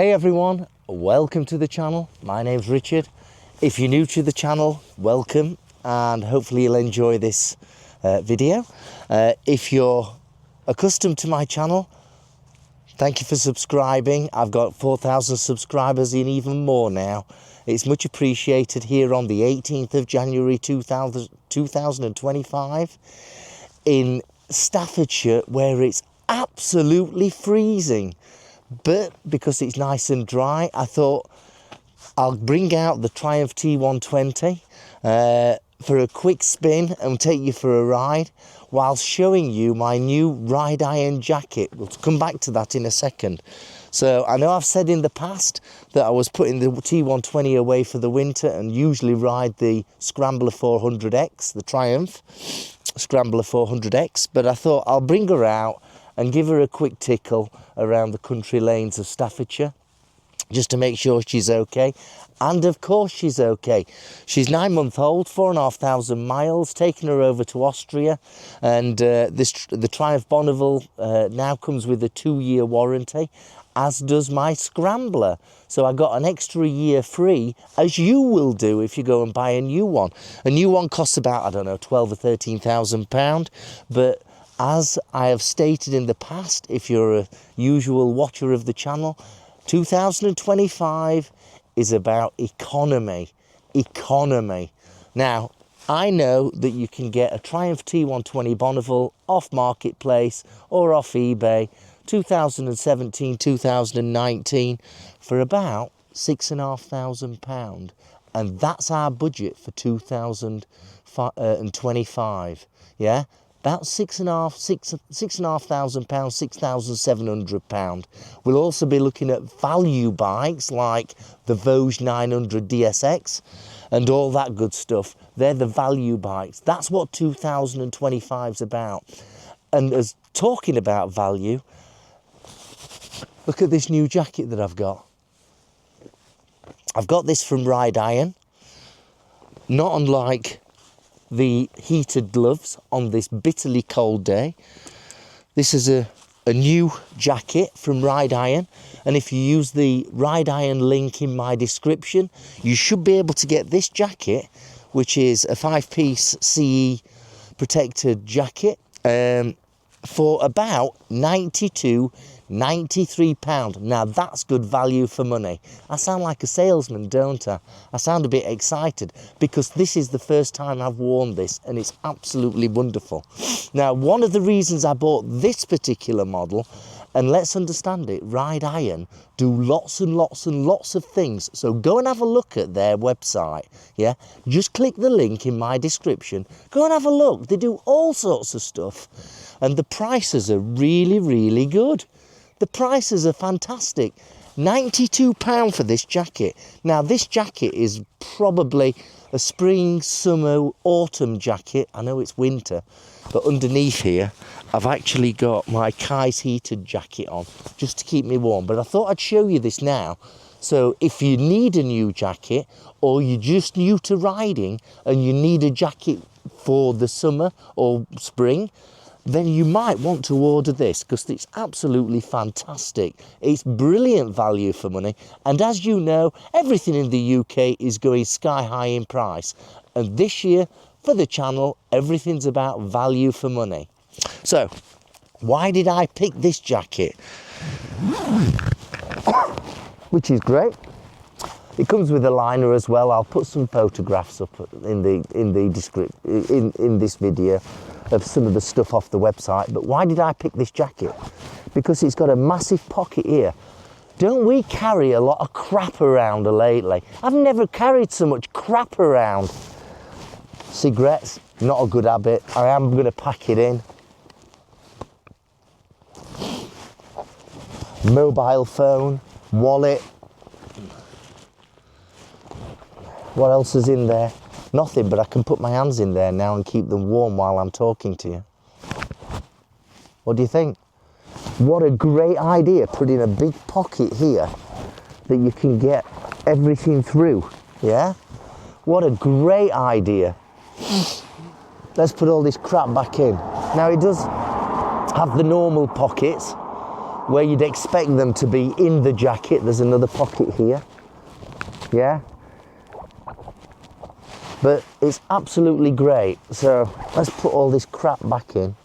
Hey everyone, welcome to the channel. My name's Richard. If you're new to the channel, welcome, and hopefully you'll enjoy this video. If you're accustomed to my channel, thank you for subscribing. I've got 4,000 subscribers and even more now. It's much appreciated here on the 18th of January 2025 in Staffordshire, where it's absolutely freezing. But because it's nice and dry, I thought I'll bring out the Triumph T120 for a quick spin and take you for a ride while showing you my new RideIron Jacket. We'll come back to that in a second. So I know I've said in the past that I was putting the T120 away for the winter and usually ride the Scrambler 400X, the Triumph Scrambler 400X, but I thought I'll bring her out and give her a quick tickle around the country lanes of Staffordshire, just to make sure she's okay. And of course she's okay. She's 9 months old, 4,500 miles, taking her over to Austria. And the Triumph Bonneville now comes with a 2-year warranty, as does my Scrambler. So I got an extra year free, as you will do if you go and buy a new one. A new one costs about, I don't know, 12 or 13,000 pounds, but as I have stated in the past, if you're a usual watcher of the channel, 2025 is about economy. Now, I know that you can get a Triumph T120 Bonneville off Marketplace or off eBay, 2017, 2019, for about £6,500. And that's our budget for 2025, yeah? About £6,500, £6,700. We'll also be looking at value bikes like the Vosges 900 DSX and all that good stuff. They're the value bikes. That's what 2025 is about. And as talking about value, look at this new jacket that I've got. I've got this from RideIron, not unlike the heated gloves on this bitterly cold day. This is a new jacket from RideIron, and if you use the RideIron link in my description, you should be able to get this jacket, which is a 5-piece CE protected jacket, for about £92, £93. Now that's good value for money. I sound like a salesman, don't I? I sound a bit excited because this is the first time I've worn this and it's absolutely wonderful. Now, one of the reasons I bought this particular model, and let's understand it, RideIron do lots and lots and lots of things. So go and have a look at their website, yeah? Just click the link in my description. Go and have a look. They do all sorts of stuff. And the prices are really, really good. The prices are fantastic. £92 for this jacket. Now, this jacket is probably a spring, summer, autumn jacket. I know it's winter, but underneath here, I've actually got my Kai's heated jacket on, just to keep me warm. But I thought I'd show you this now. So if you need a new jacket, or you're just new to riding, and you need a jacket for the summer or spring, then you might want to order this because it's absolutely fantastic. It's brilliant value for money. And as you know, everything in the UK is going sky high in price. And this year, for the channel, everything's about value for money. So, why did I pick this jacket? Which is great. It comes with a liner as well. I'll put some photographs up in this video of some of the stuff off the website. But why did I pick this jacket? Because it's got a massive pocket here. Don't we carry a lot of crap around lately? I've never carried so much crap around. Cigarettes, not a good habit. I am going to pack it in. Mobile phone, wallet. What else is in there? Nothing, but I can put my hands in there now and keep them warm while I'm talking to you. What do you think? What a great idea, putting a big pocket here that you can get everything through, yeah? What a great idea. Let's put all this crap back in. Now, it does have the normal pockets, where you'd expect them to be in the jacket. There's another pocket here, yeah? But it's absolutely great. So let's put all this crap back in.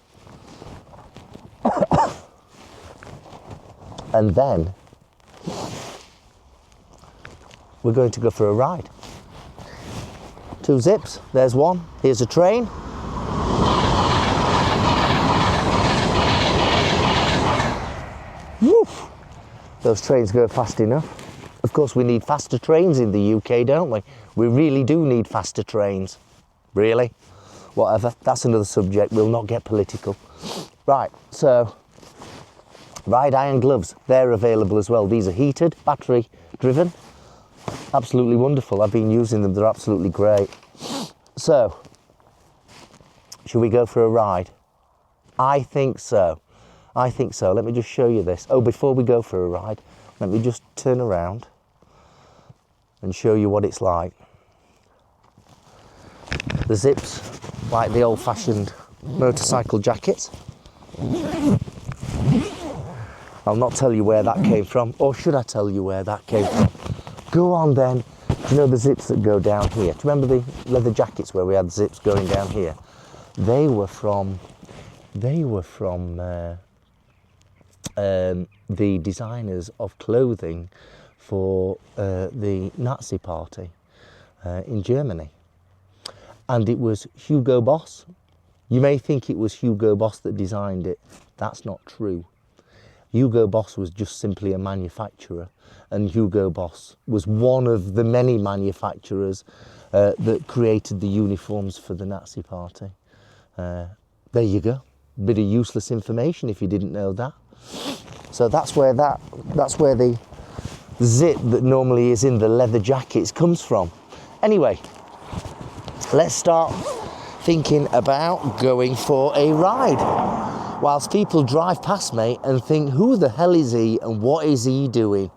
And then we're going to go for a ride. 2 zips, there's one. Here's a train. Woof. Those trains go fast enough. Of course, we need faster trains in the UK, don't we? We really do need faster trains. Really? Whatever, that's another subject. We'll not get political. Right, so RideIron gloves, they're available as well. These are heated, battery driven. Absolutely wonderful. I've been using them, they're absolutely great. So, should we go for a ride? I think so. I think so. Let me just show you this. Oh, before we go for a ride, let me just turn around and show you what it's like. The zips, like the old-fashioned motorcycle jackets. I'll not tell you where that came from, or should I tell you where that came from? Go on then. Do you know the zips that go down here? Do you remember the leather jackets where we had zips going down here? They were from the designers of clothing for the Nazi party in Germany. And it was Hugo Boss. You may think it was Hugo Boss that designed it. That's not true. Hugo Boss was just simply a manufacturer, and Hugo Boss was one of the many manufacturers that created the uniforms for the Nazi party. There you go. Bit of useless information if you didn't know that. So that's where the zip that normally is in the leather jackets comes from. Anyway, let's start thinking about going for a ride. Whilst people drive past me and think, who the hell is he and what is he doing?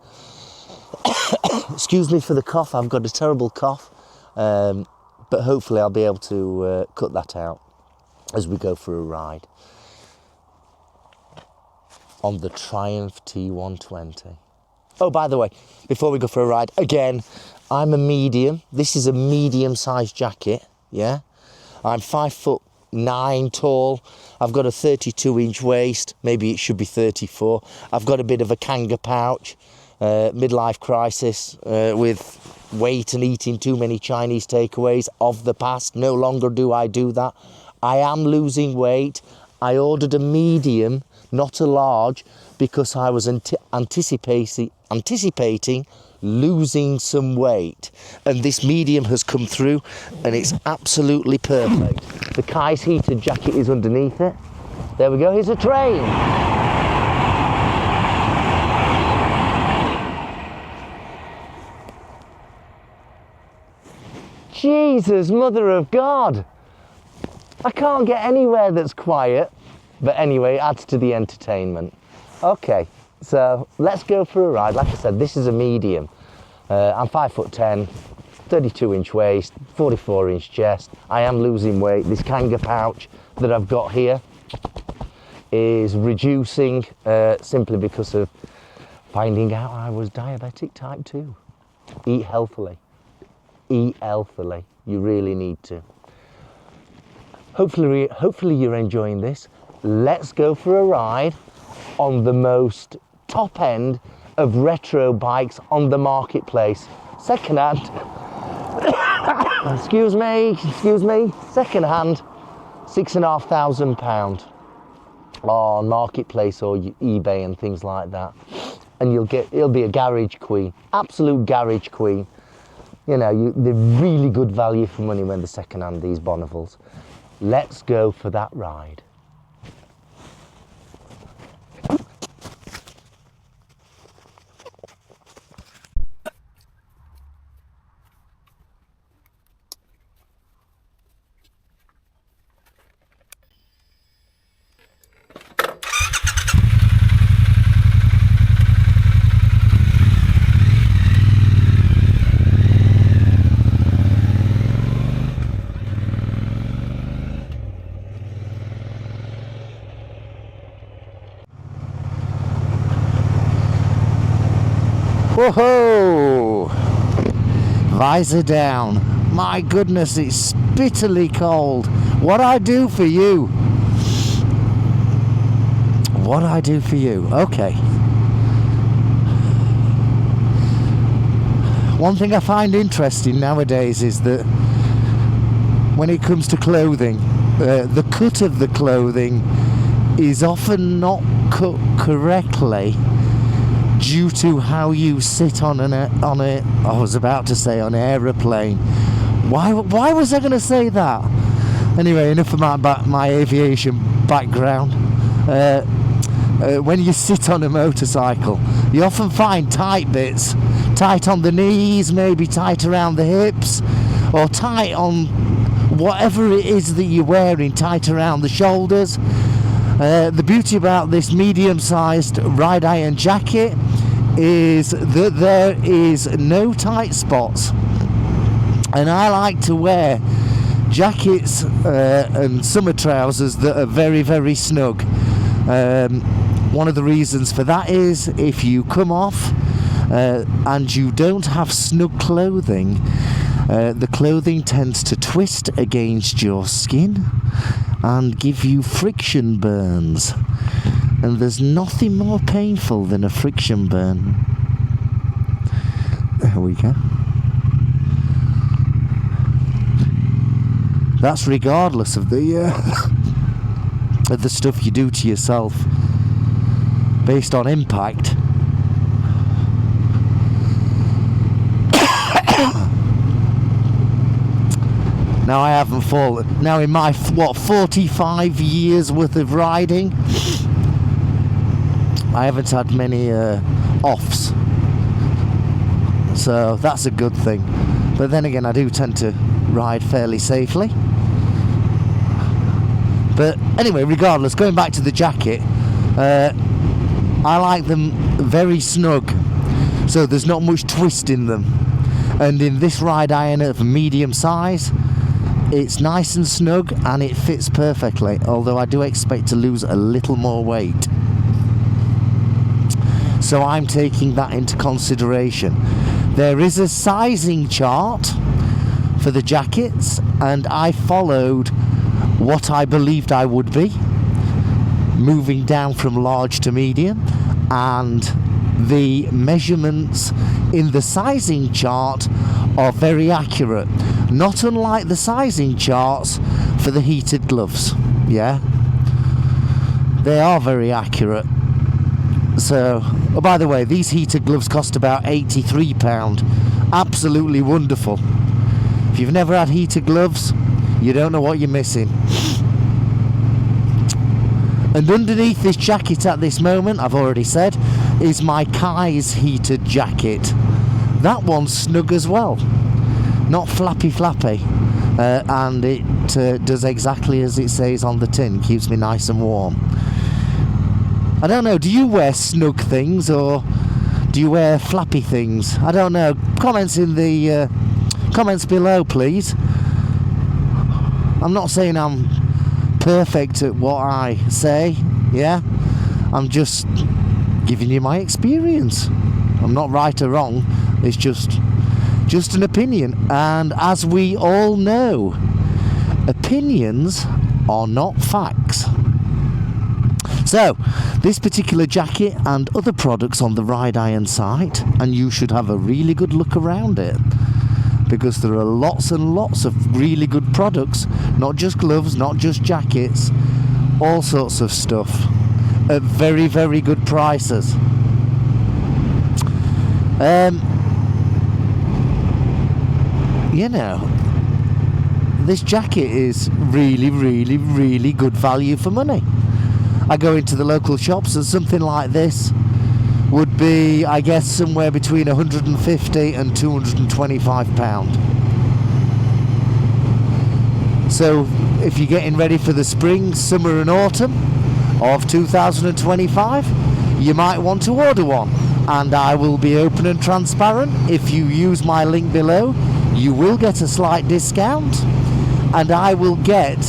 Excuse me for the cough, I've got a terrible cough. But hopefully I'll be able to cut that out as we go for a ride on the Triumph T120. Oh, by the way, before we go for a ride, again, I'm a medium. This is a medium-sized jacket, yeah? I'm 5'9" tall. I've got a 32-inch waist. Maybe it should be 34. I've got a bit of a kanga pouch, midlife crisis with weight and eating too many Chinese takeaways of the past. No longer do I do that. I am losing weight. I ordered a medium, not a large, because I was anticipating losing some weight, and this medium has come through and it's absolutely perfect. The Kai's heated jacket is underneath it. There we go, here's a train. Jesus, mother of God. I can't get anywhere that's quiet, but anyway, it adds to the entertainment. Okay, so let's go for a ride. Like I said, this is a medium. I'm 5'10", 32-inch waist, 44-inch chest. I am losing weight. This kanga pouch that I've got here is reducing simply because of finding out I was diabetic type 2. Eat healthily. Eat healthily. You really need to. Hopefully you're enjoying this. Let's go for a ride on the most top end of retro bikes on the marketplace. Second-hand, excuse me, second-hand, £6,500 on marketplace or eBay and things like that. And it'll be a garage queen, absolute garage queen. You know, they're really good value for money when they're second-hand, these Bonnevilles. Let's go for that ride. Whoa! Visor down. My goodness, it's bitterly cold. What I do for you? What I do for you? Okay. One thing I find interesting nowadays is that when it comes to clothing, the cut of the clothing is often not cut correctly due to how you sit on an aeroplane. Why was I going to say that? Anyway, enough of my aviation background. When you sit on a motorcycle, you often find tight bits, tight on the knees, maybe tight around the hips, or tight on whatever it is that you're wearing, tight around the shoulders. The beauty about this medium-sized RideIron jacket is that there is no tight spots, and I like to wear jackets and summer trousers that are very, very snug. One of the reasons for that is if you come off and you don't have snug clothing, the clothing tends to twist against your skin and give you friction burns. And there's nothing more painful than a friction burn. There we go. That's regardless of the stuff you do to yourself based on impact. Now I haven't fallen. Now in my 45 years worth of riding, I haven't had many offs, so that's a good thing. But then again, I do tend to ride fairly safely. But anyway, regardless, going back to the jacket, I like them very snug, so there's not much twist in them. And in this RideIron of medium size, it's nice and snug and it fits perfectly, although I do expect to lose a little more weight. So I'm taking that into consideration. There is a sizing chart for the jackets, and I followed what I believed I would be, moving down from large to medium, and the measurements in the sizing chart are very accurate, not unlike the sizing charts for the heated gloves. Yeah, they are very accurate. So, oh, by the way, these heated gloves cost about £83. Absolutely wonderful. If you've never had heated gloves, you don't know what you're missing. And underneath this jacket at this moment, I've already said, is my Kai's heated jacket. That one's snug as well, not flappy, and it does exactly as it says on the tin, keeps me nice and warm. I don't know, do you wear snug things or do you wear flappy things? I don't know. Comments in the comments below, please. I'm not saying I'm perfect at what I say, yeah? I'm just giving you my experience. I'm not right or wrong, it's just an opinion. And as we all know, opinions are not facts. So, this particular jacket and other products on the RideIron site, and you should have a really good look around it, because there are lots and lots of really good products, not just gloves, not just jackets, all sorts of stuff at very, very good prices. You know, this jacket is really, really, really good value for money. I go into the local shops and something like this would be, I guess, somewhere between £150 and £225. So if you're getting ready for the spring, summer and autumn of 2025, you might want to order one. And I will be open and transparent. If you use my link below, you will get a slight discount, and I will get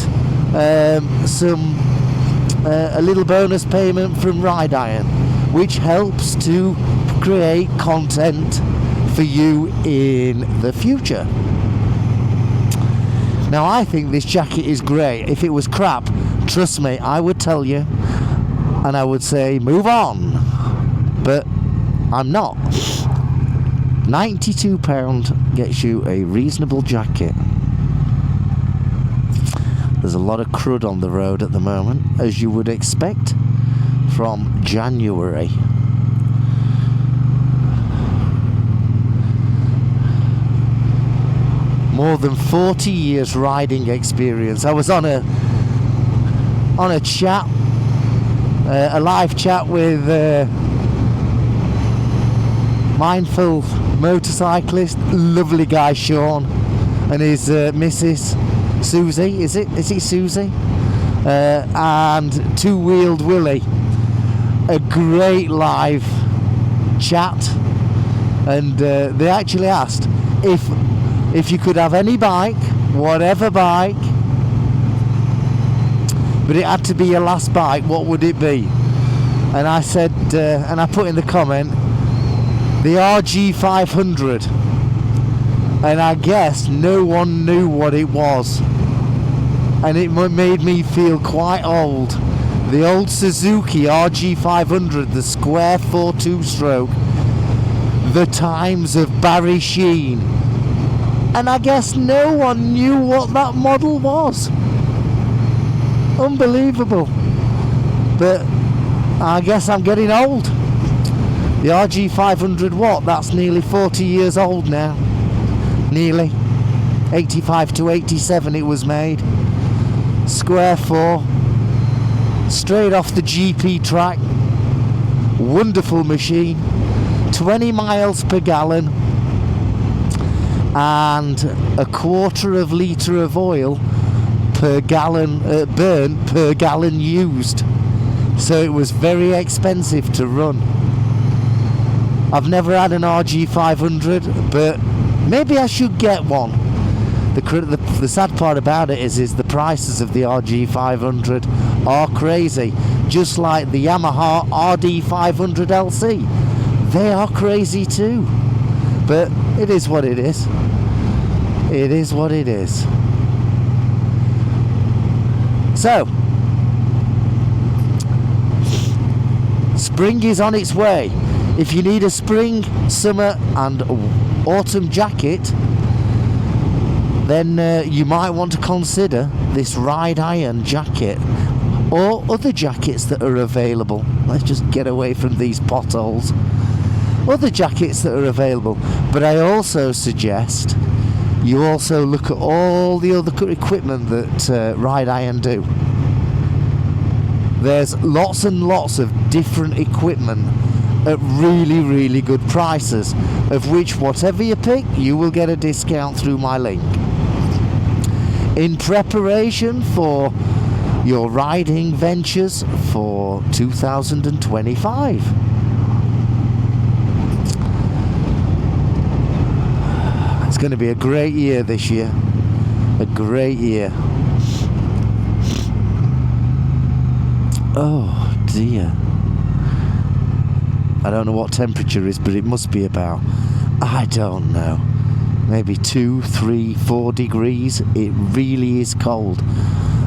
a little bonus payment from RideIron which helps to create content for you in the future. Now, I think this jacket is great. If it was crap, trust me, I would tell you, and I would say move on, but I'm not. £92 gets you a reasonable jacket. There's a lot of crud on the road at the moment, as you would expect from January. More than 40 years riding experience. I was on a chat, a live chat with Mindful motorcyclist, lovely guy Sean, and his missus Susie. Is it Susie? And Two-Wheeled Willie. A great live chat, and they actually asked if you could have any bike, whatever bike, but it had to be your last bike, what would it be? And I said, and I put in the comment, the RG500, and I guess no one knew what it was, and it made me feel quite old. The old Suzuki RG500, the square 4.2 stroke, the times of Barry Sheen, and I guess no one knew what that model was. Unbelievable. But I guess I'm getting old. The RG500 watt, that's nearly 40 years old now. Nearly. 85 to 87 it was made. Square 4. Straight off the GP track. Wonderful machine. 20 miles per gallon. And a quarter of litre of oil per gallon burnt per gallon used. So it was very expensive to run. I've never had an RG500, but maybe I should get one. The sad part about it is the prices of the RG500 are crazy, just like the Yamaha RD500LC. They are crazy too, but it is what it is. It is what it is. So, spring is on its way. If you need a spring, summer and autumn jacket, then you might want to consider this RideIron jacket or other jackets that are available. Let's just get away from these potholes. Other jackets that are available. But I also suggest you also look at all the other equipment that RideIron do. There's lots and lots of different equipment at really, really good prices, of which whatever you pick, you will get a discount through my link. In preparation for your riding ventures for 2025. It's going to be a great year this year. A great year. Oh dear. I don't know what temperature is, but it must be about, I don't know, maybe 2, 3, 4 degrees. It really is cold.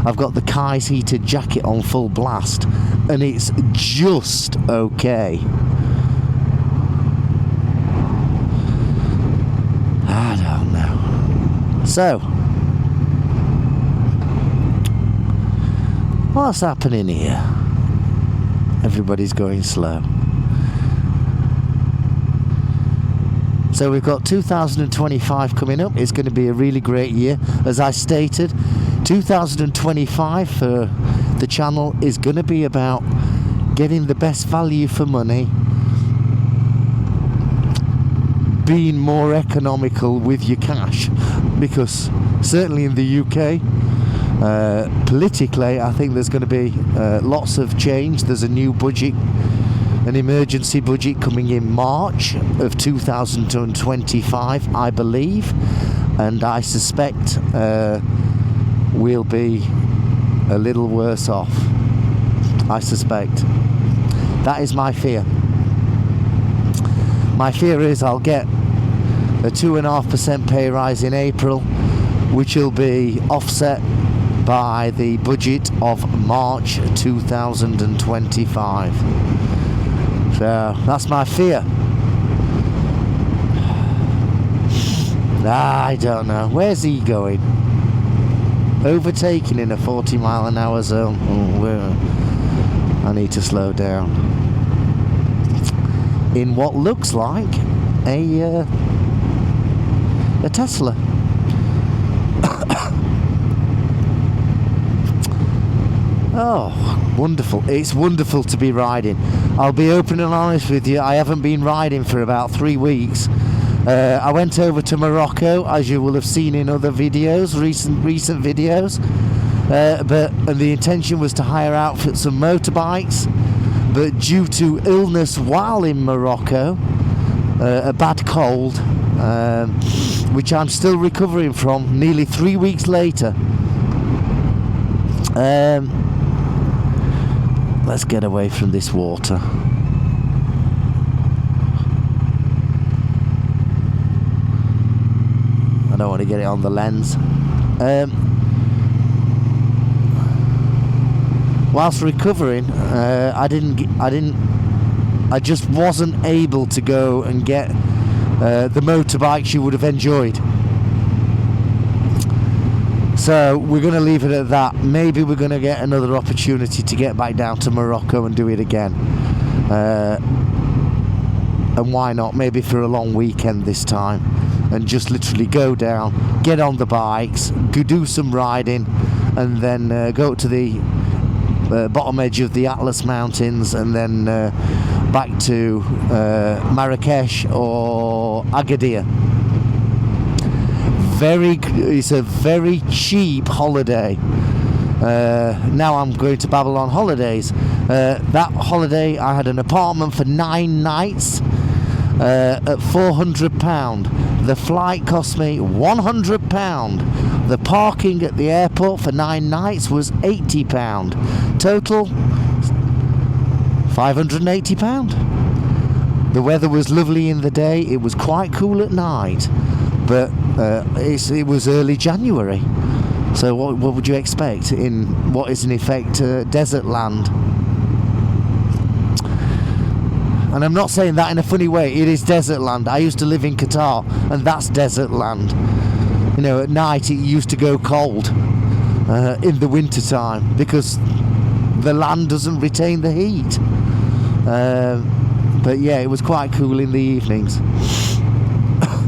I've got the Kai's heated jacket on full blast, and it's just okay. I don't know. So, what's happening here? Everybody's going slow. So we've got 2025 coming up. It's going to be a really great year. As I stated, 2025 for the channel is going to be about getting the best value for money, being more economical with your cash, because certainly in the UK, politically, I think there's going to be lots of change. There's a new budget, an emergency budget coming in March of 2025, I believe, and I suspect we'll be a little worse off. I suspect. That is my fear. My fear is I'll get a 2.5% pay rise in April, which will be offset by the budget of March 2025. So that's my fear. I don't know. Where's he going? Overtaking in a 40-mile-an-hour zone. I need to slow down. In what looks like a Tesla. Oh, wonderful. It's wonderful to be riding. I'll be open and honest with you, I haven't been riding for about 3 weeks. I went over to Morocco, as you will have seen in other videos, recent videos. And the intention was to hire out for some motorbikes, but due to illness while in Morocco, a bad cold, which I'm still recovering from nearly 3 weeks later. Let's get away from this water. I don't want to get it on the lens. Whilst recovering, I just wasn't able to go and get the motorbikes you would have enjoyed. So we're going to leave it at that. Maybe we're going to get another opportunity to get back down to Morocco and do it again. And why not? Maybe for a long weekend this time. And just literally go down, get on the bikes, go do some riding, and then go to the bottom edge of the Atlas Mountains, and then back to Marrakesh or Agadir. It's a very cheap holiday. Now I'm going to Babylon Holidays. That holiday, I had an apartment for 9 nights at £400. The flight cost me £100. The parking at the airport for 9 nights was £80. Total £580. The weather was lovely in the day. It was quite cool at night, but it was early January. So what would you expect in what is in effect desert land? And I'm not saying that in a funny way. It is desert land. I used to live in Qatar, and that's desert land. You know, at night it used to go cold in the winter time because the land doesn't retain the heat. But yeah, it was quite cool in the evenings,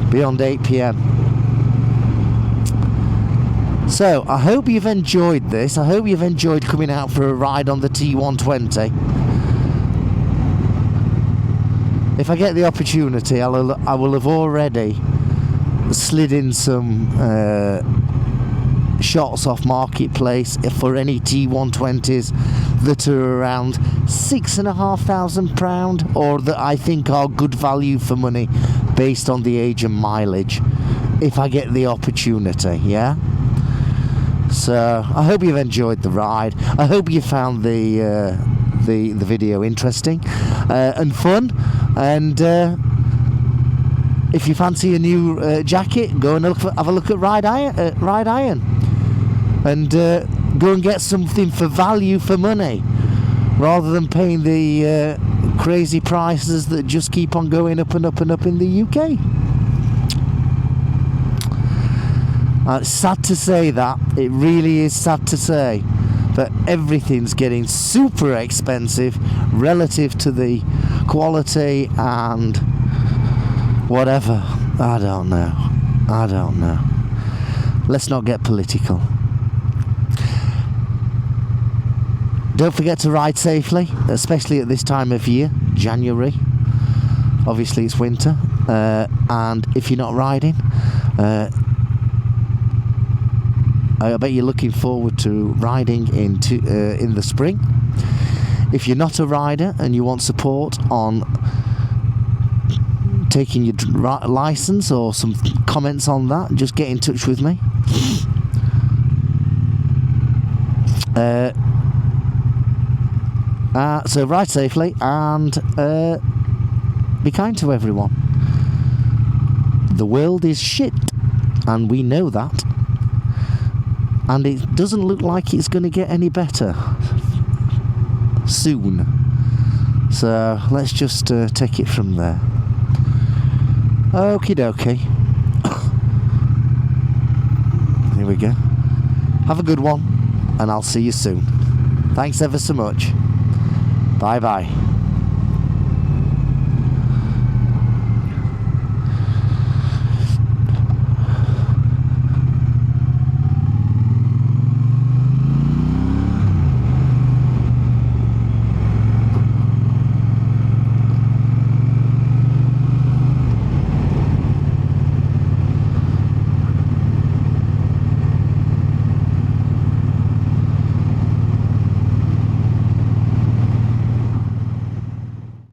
beyond 8 p.m. So I hope you've enjoyed this. I hope you've enjoyed coming out for a ride on the T120. If I get the opportunity, I will have already slid in some shots off Marketplace for any T120s that are around £6,500 or that I think are good value for money based on the age and mileage, if I get the opportunity, yeah? So I hope you've enjoyed the ride. I hope you found the video interesting and fun. And if you fancy a new jacket, go and have a look at RideIron, and go and get something for value for money, rather than paying the crazy prices that just keep on going up and up and up in the UK. It's sad to say that. It really is sad to say. But everything's getting super expensive relative to the quality and whatever. I don't know. Let's not get political. Don't forget to ride safely, especially at this time of year, January. Obviously it's winter, and if you're not riding, I bet you're looking forward to riding in the spring. If you're not a rider and you want support on taking your license or some comments on that, just get in touch with me. So ride safely and be kind to everyone. The world is shit, and we know that. And it doesn't look like it's going to get any better soon. So let's just take it from there. Okie dokie. Here we go. Have a good one, and I'll see you soon. Thanks ever so much. Bye bye.